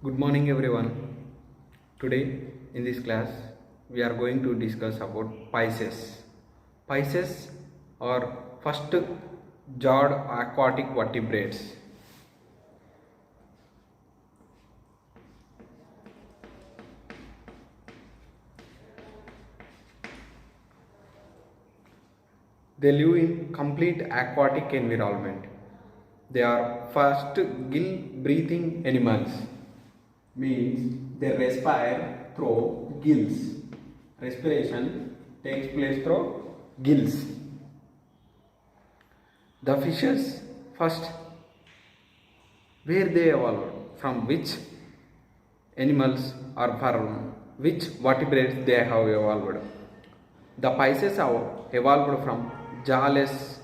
Good morning everyone. Today in this class we are going to discuss about Pisces. Pisces are first jawed aquatic vertebrates. They live in complete aquatic environment. They are first gill breathing animals, means they respire through gills. Respiration takes place through gills. The fishes first, where they evolved, from which animals or from which vertebrates they have evolved. The Pisces have evolved from jawless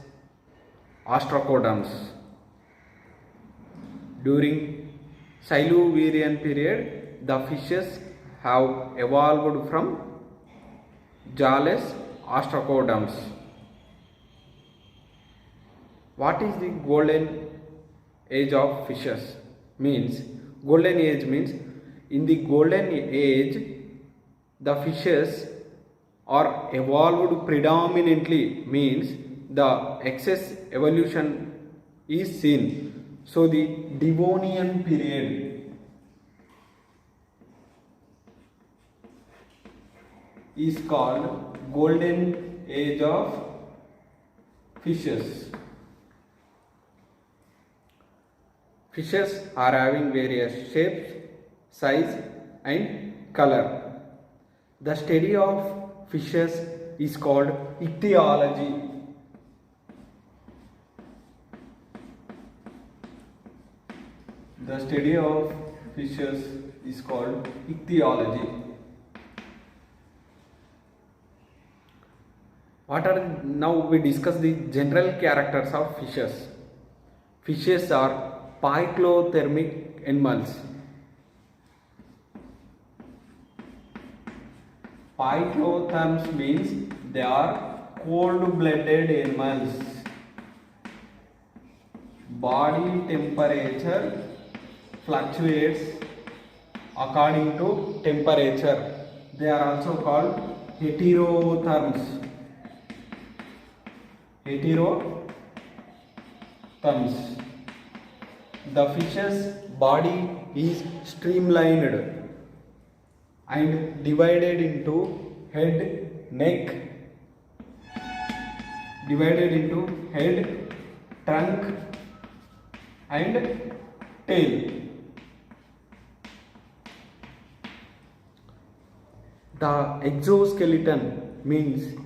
ostracoderms. During Silurian period, the fishes have evolved from jawless ostracoderms. What is the golden age of fishes? Golden age means in the golden age the fishes are evolved predominantly, means the excess evolution is seen. So the Devonian period is called golden age of fishes. Fishes are having various shapes, size and color. The study of fishes is called ichthyology. The study of fishes is called ichthyology. Now we discuss the general characters of fishes. Fishes are poikilothermic animals. Poikilotherms means they are cold-blooded animals. Body temperature fluctuates according to temperature. They are also called heterotherms. The fish's body is streamlined and divided into head, trunk and tail. The exoskeleton means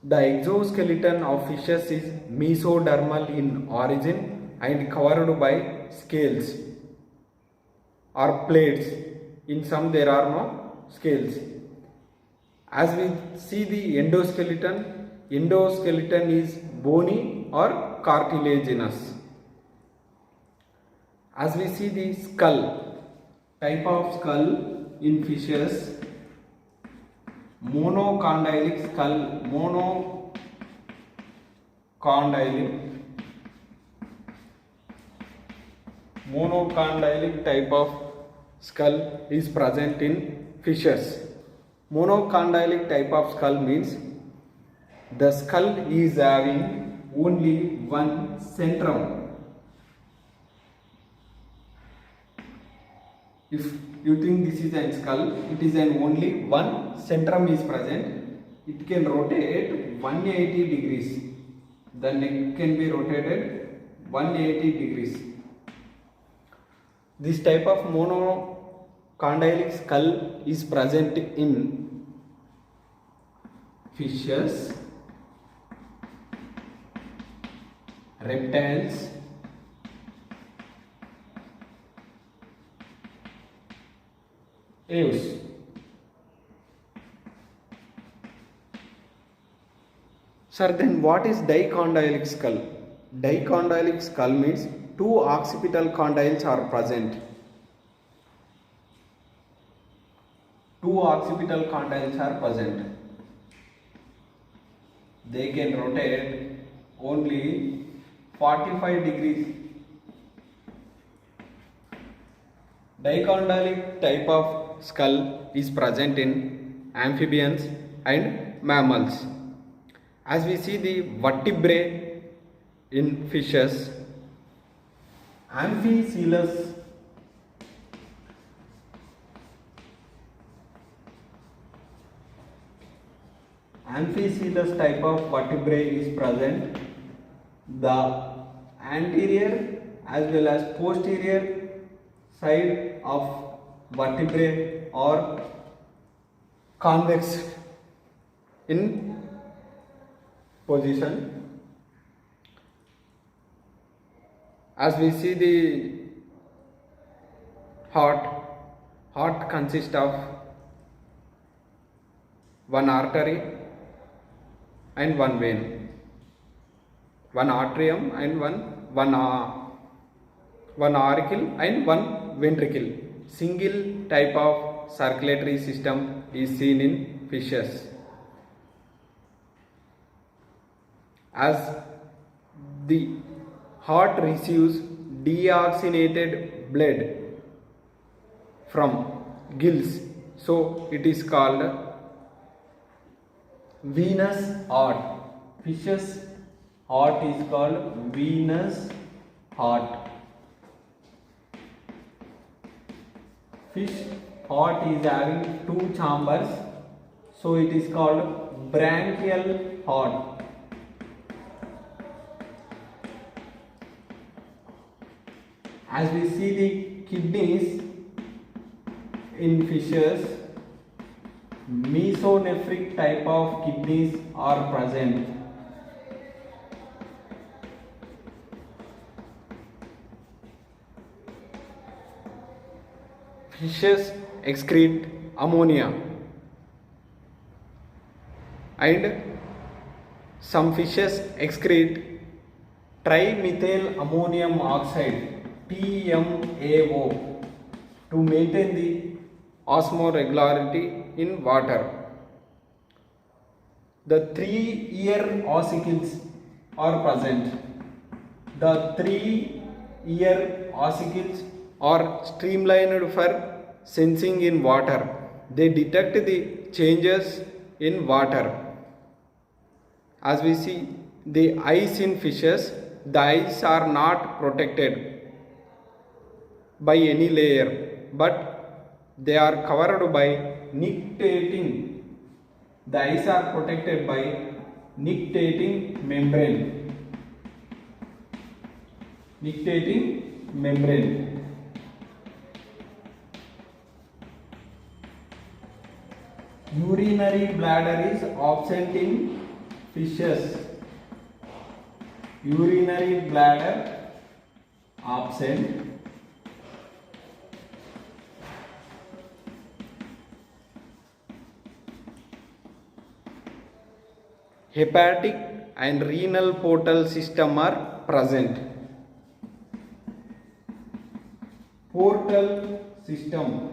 the exoskeleton of fishes is mesodermal in origin and covered by scales or plates. In some there are no scales. As we see the endoskeleton is bony or cartilaginous. As we see the skull, type of skull in fishes, monocondylic skull, monocondylic type of skull is present in fishes. Monocondylic type of skull means the skull is having only one centrum. If you think this is a skull, it is only one centrum is present. It can rotate 180 degrees. The neck can be rotated 180 degrees. This type of monocondylic skull is present in fishes, reptiles, aves. Sir, then what is dicondylic skull? Dicondylic skull means two occipital condyles are present. They can rotate only 45 degrees. Dicondylic type of skull is present in amphibians and mammals. As we see the vertebrae in fishes, amphicoelous type of vertebrae is present. The anterior as well as posterior side of vertebrae are convex in position. As we see the heart consists of one artery and one vein, one atrium and one auricle and one ventricle. Single type of circulatory system is seen in fishes. As the heart receives deoxygenated blood from gills, so it is called venous heart. Fish's heart is called venous heart. Fish heart is having two chambers, so it is called branchial heart. As we see the kidneys in fishes, mesonephric type of kidneys are present. Fishes excrete ammonia, and some fishes excrete trimethyl ammonium oxide TMAO to maintain the osmoregularity in water. The 3-ear ossicles are present. The 3-ear ossicles are streamlined for sensing in water. They detect the changes in water. As we see the eyes in fishes, the eyes are not protected by any layer, but they are covered by nictitating. The eyes are protected by nictitating membrane. Nictitating membrane. Urinary bladder is absent in fishes. Urinary bladder absent. Hepatic and renal portal system are present. Portal system.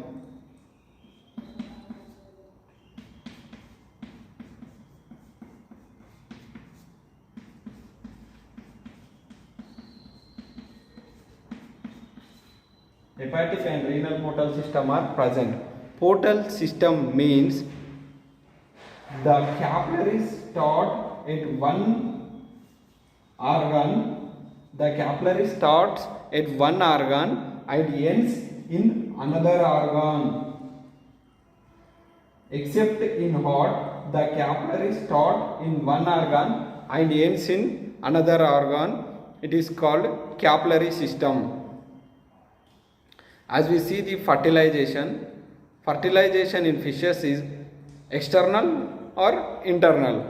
Hepatic and renal portal system are present. Portal system means the capillaries start at one organ. The capillary starts at one organ and ends in another organ. Except in heart, the capillaries start in one organ and ends in another organ. It is called capillary system. As we see the fertilization in fishes is external or internal.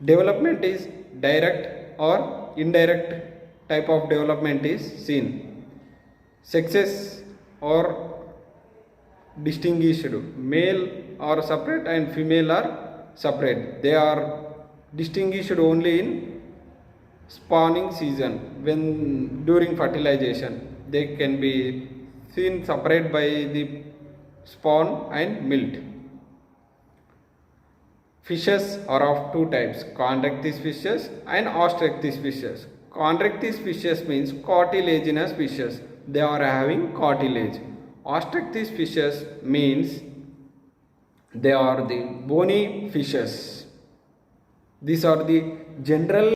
Development is direct or indirect type of development is seen. Sexes are distinguished. Male are separate and female are separate. They are distinguished only in spawning season. When during fertilization they can be seen separate by the spawn and milt. Fishes are of two types, chondrichthyes fishes and ostracthyes fishes. Chondrichthyes fishes means cartilaginous fishes, they are having cartilage. Osteichthyes fishes means they are the bony fishes. These are the general